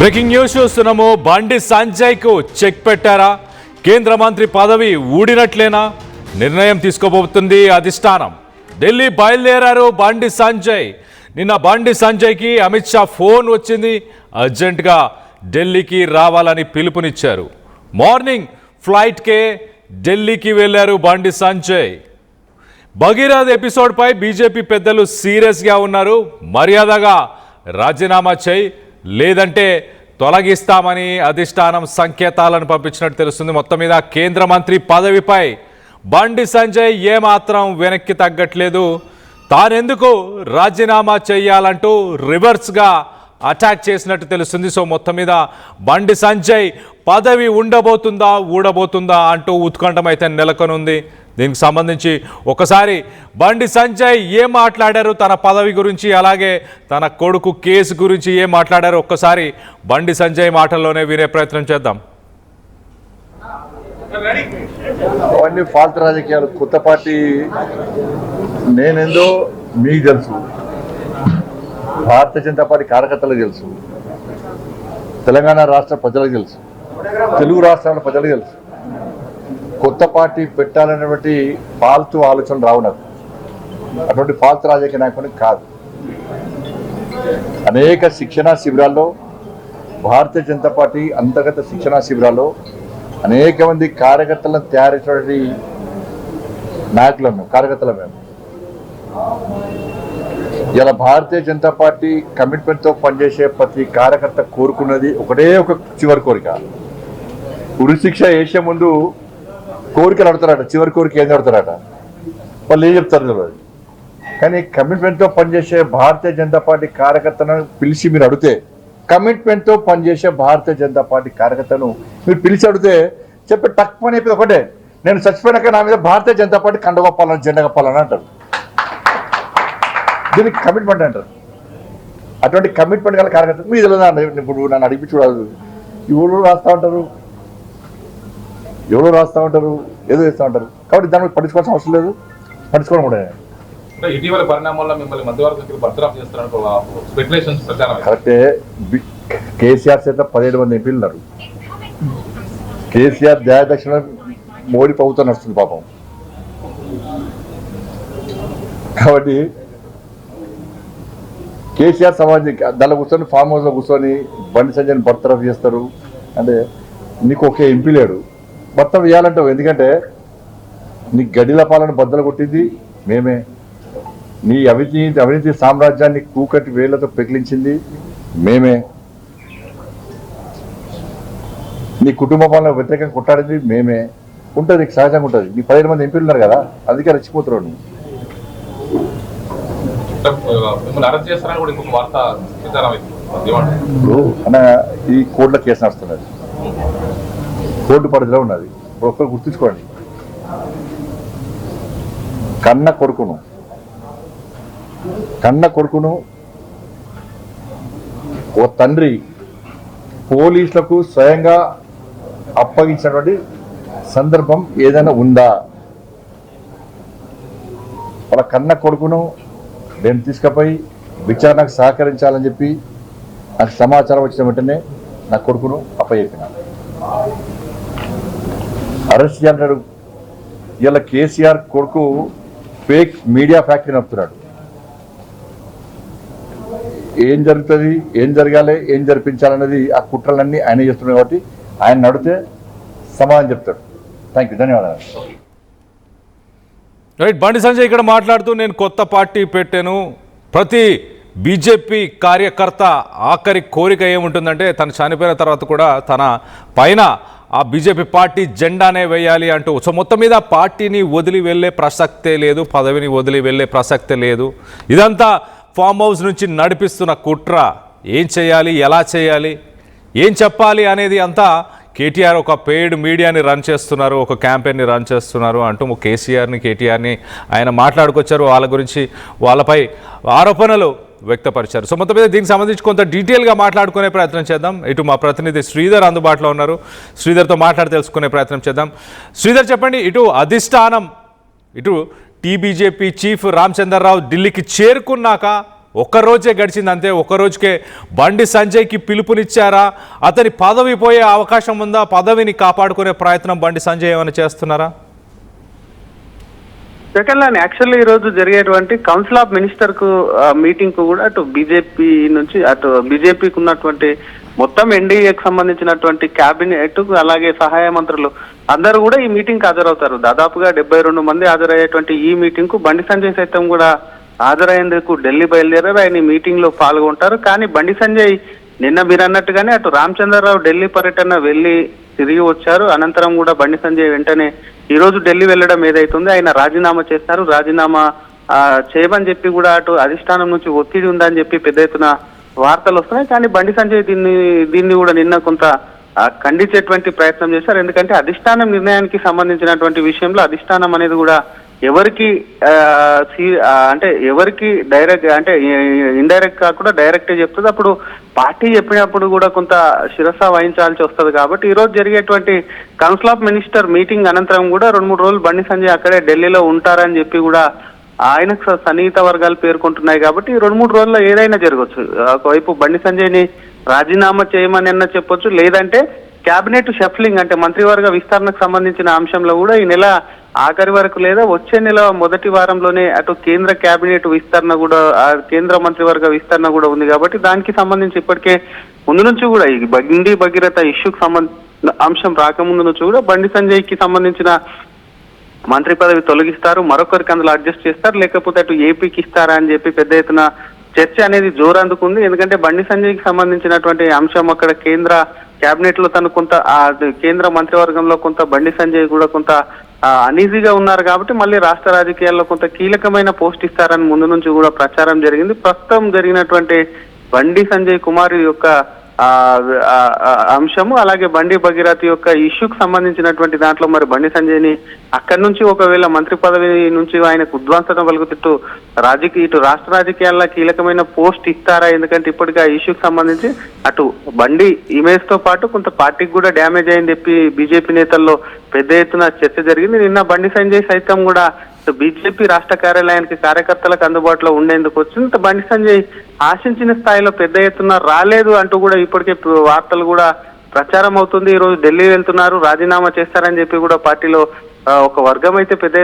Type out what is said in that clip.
Breaking news చూస్తున్నాము. బండి సంజయ్కు check పెట్టారా? కేంద్ర మంత్రి పదవి ఊడినట్లేనా? నిర్ణయం తీసుకోబోతుంది అధిష్టానం. ఢిల్లీ బయలుదేరారు బండి సంజయ్. నిన్న బండి సంజయ్కి అమిత్ షా ఫోన్ వచ్చింది. అర్జెంటుగా ఢిల్లీకి రావాలని పిలుపునిచ్చారు. మార్నింగ్ ఫ్లైట్కే ఢిల్లీకి వెళ్ళారు బండి సంజయ్. భగీరథ్ ఎపిసోడ్పై బీజేపీ పెద్దలు సీరియస్గా ఉన్నారు. మర్యాదగా రాజీనామా చేయి, లేదంటే తొలగిస్తామని అధిష్టానం సంకేతాలను పంపించినట్టు తెలుస్తుంది. మొత్తం మీద కేంద్ర మంత్రి పదవిపై బండి సంజయ్ ఏమాత్రం వెనక్కి తగ్గట్లేదు. తానెందుకు రాజీనామా చేయాలంటూ రివర్స్గా అటాక్ చేసినట్టు తెలుస్తుంది. సో మొత్తం మీద బండి సంజయ్ పదవి ఉండబోతుందా ఊడబోతుందా అంటూ ఉత్కంఠం అయితే నెలకొనుంది. దీనికి సంబంధించి ఒకసారి బండి సంజయ్ ఏం మాట్లాడారు తన పదవి గురించి, అలాగే తన కొడుకు కేసు గురించి ఏం మాట్లాడారు ఒక్కసారి బండి సంజయ్ మాటల్లోనే వినే ప్రయత్నం చేద్దాం. అవన్నీ ఫాల్తు రాజకీయాలు. కొత్త పార్టీ నేనేందో మీకు తెలుసు, భారతీయ జనతా పార్టీ కార్యకర్తలకు తెలుసు, తెలంగాణ రాష్ట్ర ప్రజలకు తెలుసు, తెలుగు రాష్ట్రాల ప్రజలకు తెలుసు. కొత్త పార్టీ పెట్టాలనేటువంటి ఫాల్తు ఆలోచనలు రావు నాకు. అటువంటి ఫాల్తు రాజకీయ నాయకుడిని కాదు. అనేక శిక్షణా శిబిరాల్లో, భారతీయ జనతా పార్టీ అంతర్గత శిక్షణా శిబిరాల్లో అనేక మంది కార్యకర్తలను తయారు చేసినటువంటి నాయకులు మేము, కార్యకర్తలు మేము. ఇలా భారతీయ జనతా పార్టీ కమిట్మెంట్తో పనిచేసే ప్రతి కార్యకర్త కోరుకున్నది ఒకటే ఒక చివరి కోరిక. ఉరిశిక్ష వేసే ముందు కోరికలు అడుగుతారట, చివరి కోరిక ఏం అడుగుతారట, వాళ్ళు ఏం చెప్తారు తెలియదు. కానీ కమిట్మెంట్తో పనిచేసే భారతీయ జనతా పార్టీ కార్యకర్తను పిలిచి మీరు అడిగితే, కమిట్మెంట్తో పనిచేసే భారతీయ జనతా పార్టీ కార్యకర్తను మీరు పిలిచి అడిగితే చెప్పే తక్కువ అయిపోయింది ఒకటే, నేను చచ్చిపోయినాక నా మీద భారతీయ జనతా పార్టీ కండ కప్పాలని, జెండా కప్పాలని అంటారు. దీనికి కమిట్మెంట్ అంటారు. అటువంటి కమిట్మెంట్ గల కార్యకర్త మీరు తెలియదు. ఇప్పుడు నన్ను అడిగి చూడాలి, ఎవరు రాస్తూ ఉంటారు, ఎవరో రాస్తూ ఉంటారు, ఏదో చేస్తూ ఉంటారు. కాబట్టి దాన్ని పట్టించుకోవాల్సిన అవసరం లేదు, పట్టించుకోవడం కూడా. ఇటీవల పరిణామాల్లో మిమ్మల్ని మధ్యవర్గం బర్తరఫ్ చేస్తున్నారు స్పెక్యులేషన్స్ ప్రచారం. కరెక్టే. కేసీఆర్ చేత 17 మంది ఎంపీలు ఉన్నారు. కేసీఆర్ దయాదక్షిణ మోడీ ప్రభుత్వం నడుస్తుంది పాపం. కాబట్టి కేసీఆర్ సమాజం దానిలో కూర్చొని ఫామ్ హౌస్లో కూర్చొని బండి సంజయ్ని బర్తరఫ్ చేస్తారు అంటే నీకు ఒకే ఎంపీ లేడు, బర్తరఫ్ చేయాలంటావు. ఎందుకంటే నీ గడిల పాలన బద్దలు కొట్టింది మేమే, నీ అవినీతి సామ్రాజ్యాన్ని కూకటి వేళ్లతో పెకిలించింది మేమే, నీ కుటుంబ పాలన వ్యతిరేకంగా కొట్టాడింది మేమే. ఉంటుంది, నీకు సహజంగా ఉంటుంది. నీ 17 మంది ఎంపీలు ఉన్నారు కదా, అందుకే రెచ్చిపోతున్నాడు నువ్వు. అన్న ఈ కోర్టులో కేసు నడుస్తున్నది, కోర్టు పరిధిలో ఉన్నది. ఇప్పుడు ఒక్కరు గుర్తుంచుకోండి, కన్న కొడుకును ఓ తండ్రి పోలీసులకు స్వయంగా అప్పగించినటువంటి సందర్భం ఏదైనా ఉందా? వాళ్ళ కన్న కొడుకును నేను తీసుకుపోయి విచారణకు సహకరించాలని చెప్పి నాకు సమాచారం వచ్చిన వెంటనే నా కొడుకును అప్పచెప్పినాను. అరెస్ట్ చేయాలంటాడు. ఇలా కేసీఆర్ కొడుకు ఫేక్ మీడియా ఫ్యాక్టరీ నడుపుతున్నాడు. ఏం జరుగుతుంది, ఏం జరగాలి, ఏం జరిపించాలన్నది ఆ కుట్రలన్నీ ఆయన చేస్తున్నాడు. కాబట్టి ఆయన నడితే సమాధానం చెప్తాడు. థ్యాంక్ యూ, ధన్యవాదాలు. రైట్. బండి సంజయ్ ఇక్కడ మాట్లాడుతూ నేను కొత్త పార్టీ పెట్టాను, ప్రతి బీజేపీ కార్యకర్త ఆఖరి కోరిక ఏముంటుందంటే తను చనిపోయిన తర్వాత కూడా తన పైన ఆ బీజేపీ పార్టీ జెండానే వేయాలి అంటూ. సో మొత్తం మీద పార్టీని వదిలి వెళ్ళే ప్రసక్తే లేదు, పదవిని వదిలి వెళ్ళే ప్రసక్తే లేదు. ఇదంతా ఫామ్ హౌస్ నుంచి నడిపిస్తున్న కుట్ర. ఏం చేయాలి, ఎలా చేయాలి, ఏం చెప్పాలి అనేది అంతా కేటీఆర్ ఒక పెయిడ్ మీడియాని రన్ చేస్తున్నారు, ఒక క్యాంపెయిన్ని రన్ చేస్తున్నారు అంటూ కేసీఆర్ని కేటీఆర్ని ఆయన మాట్లాడుకొచ్చారు. వాళ్ళ గురించి వాళ్ళపై ఆరోపణలు వ్యక్తపరిచారు. సో మొత్తం మీద దీనికి సంబంధించి కొంత డీటెయిల్గా మాట్లాడుకునే ప్రయత్నం చేద్దాం. ఇటు మా ప్రతినిధి శ్రీధర్ అందుబాటులో ఉన్నారు, శ్రీధర్తో మాట్లాడి తెలుసుకునే ప్రయత్నం చేద్దాం. శ్రీధర్ చెప్పండి, ఇటు అధిష్టానం, ఇటు టీబీజేపీ చీఫ్ రామచంద్రరావు ఢిల్లీకి చేరుకున్నాక ఒక్కరోజే గడిచింది అంతే. ఒక్కరోజుకే బండి సంజయ్కి పిలుపునిచ్చారా? అతని పదవి పోయే అవకాశం ఉందా? పదవిని కాపాడుకునే ప్రయత్నం బండి సంజయ్ ఏమైనా చేస్తున్నారా? సెకండ్ లైన్ యాక్చువల్లీ ఈ రోజు జరిగేటువంటి కౌన్సిల్ ఆఫ్ మినిస్టర్ కు మీటింగ్ కు కూడా అటు బీజేపీ నుంచి అటు బీజేపీకి ఉన్నటువంటి మొత్తం ఎన్డీఏకి సంబంధించినటువంటి క్యాబినెట్ అలాగే సహాయ మంత్రులు అందరూ కూడా ఈ మీటింగ్ కి హాజరవుతారు. దాదాపుగా 72 మంది హాజరయ్యేటువంటి ఈ మీటింగ్ కు బండి సంజయ్ సైతం కూడా హాజరయ్యేందుకు ఢిల్లీ బయలుదేరారు. ఆయన ఈ మీటింగ్ లో పాల్గొంటారు. కానీ బండి సంజయ్ నిన్న మీరు అన్నట్టుగానే అటు రామచంద్రరావు ఢిల్లీ పర్యటన వెళ్లి తిరిగి వచ్చారు. అనంతరం కూడా బండి సంజయ్ వెంటనే ఈ రోజు ఢిల్లీ వెళ్ళడం ఏదైతుందో ఆయన రాజీనామా చేస్తారు. రాజీనామా చేయమని చెప్పి కూడా అటు అధిష్టానం నుంచి ఒత్తిడి ఉందని చెప్పి పెద్ద ఎత్తున వార్తలు వస్తున్నాయి. కానీ బండి సంజయ్ దీన్ని కూడా నిన్న కొంత ఖండించేటువంటి ప్రయత్నం చేశారు. ఎందుకంటే అధిష్టానం నిర్ణయానికి సంబంధించినటువంటి విషయంలో అధిష్టానం అనేది కూడా ఎవరికి అంటే ఎవరికి డైరెక్ట్ అంటే ఇండైరెక్ట్ కాకుండా డైరెక్ట్ చెప్తుంది. అప్పుడు పార్టీ చెప్పినప్పుడు కూడా కొంత శిరస వహించాల్సి వస్తుంది. కాబట్టి ఈ రోజు జరిగేటువంటి కౌన్సిల్ ఆఫ్ మినిస్టర్ మీటింగ్ అనంతరం కూడా 2-3 రోజులు బండి సంజయ్ అక్కడే ఢిల్లీలో ఉంటారని చెప్పి కూడా ఆయనకు సన్నిహిత వర్గాలు పేర్కొంటున్నాయి. కాబట్టి 2-3 రోజుల్లో ఏదైనా జరగవచ్చు. ఒకవైపు బండి సంజయ్ని రాజీనామా చేయమని అన్న చెప్పొచ్చు, లేదంటే క్యాబినెట్ షఫ్లింగ్ అంటే మంత్రివర్గ విస్తరణకు సంబంధించిన అంశంలో కూడా ఈ నెల ఆఖరి వరకు లేదా వచ్చే నెల మొదటి వారంలోనే అటు కేంద్ర క్యాబినెట్ విస్తరణ కూడా కేంద్ర మంత్రివర్గ విస్తరణ కూడా ఉంది. కాబట్టి దానికి సంబంధించి ఇప్పటికే ముందు నుంచి కూడా ఈ బండి భగీరథ ఇష్యూకి సంబంధించిన అంశం రాకముందు నుంచి కూడా బండి సంజయ్కి సంబంధించిన మంత్రి పదవి తొలగిస్తారు, మరొకరికి అందులో అడ్జస్ట్ చేస్తారు, లేకపోతే అటు ఏపీకి ఇస్తారా అని చెప్పి పెద్ద ఎత్తున చర్చ అనేది జోరందుకుంది. ఎందుకంటే బండి సంజయ్కి సంబంధించినటువంటి అంశం అక్కడ కేంద్ర క్యాబినెట్ లో తను కొంత కేంద్ర మంత్రివర్గంలో కొంత బండి సంజయ్ కూడా కొంత అనీజీగా ఉన్నారు. కాబట్టి మళ్ళీ రాష్ట్ర రాజకీయాల్లో కొంత కీలకమైన పోస్ట్ ఇస్తారని ముందు నుంచి కూడా ప్రచారం జరిగింది. ప్రస్తుతం జరిగినటువంటి బండి సంజయ్ కుమార్ యొక్క అంశము అలాగే బండి భగీరథ యొక్క ఇష్యూకి సంబంధించినటువంటి దాంట్లో మరి బండి సంజయ్ని అక్కడి నుంచి ఒకవేళ మంత్రి పదవి నుంచి ఆయనకు ఉద్వాంసన పలుకుతూ ఇటు రాష్ట్ర రాజకీయాల్లో కీలకమైన పోస్ట్ ఇస్తారా? ఎందుకంటే ఇప్పటికీ ఆ ఇష్యూకి సంబంధించి అటు బండి ఇమేజ్ తో పాటు కొంత పార్టీకి కూడా డ్యామేజ్ అయింది చెప్పి బీజేపీ నేతల్లో పెద్ద ఎత్తున చర్చ జరిగింది. నిన్న బండి సంజయ్ సైతం కూడా బీజేపీ రాష్ట్ర కార్యాలయానికి కార్యకర్తలకు అందుబాటులో ఉండేందుకు వచ్చింది. బండి సంజయ్ ఆశించిన స్థాయిలో పెద్ద ఎత్తున రాలేదు అంటూ కూడా ఇప్పటికే వార్తలు కూడా ప్రచారం అవుతుంది. ఈ రోజు ఢిల్లీ వెళ్తున్నారు, రాజీనామా చేస్తారని చెప్పి కూడా పార్టీలో ఒక వర్గం అయితే పెద్ద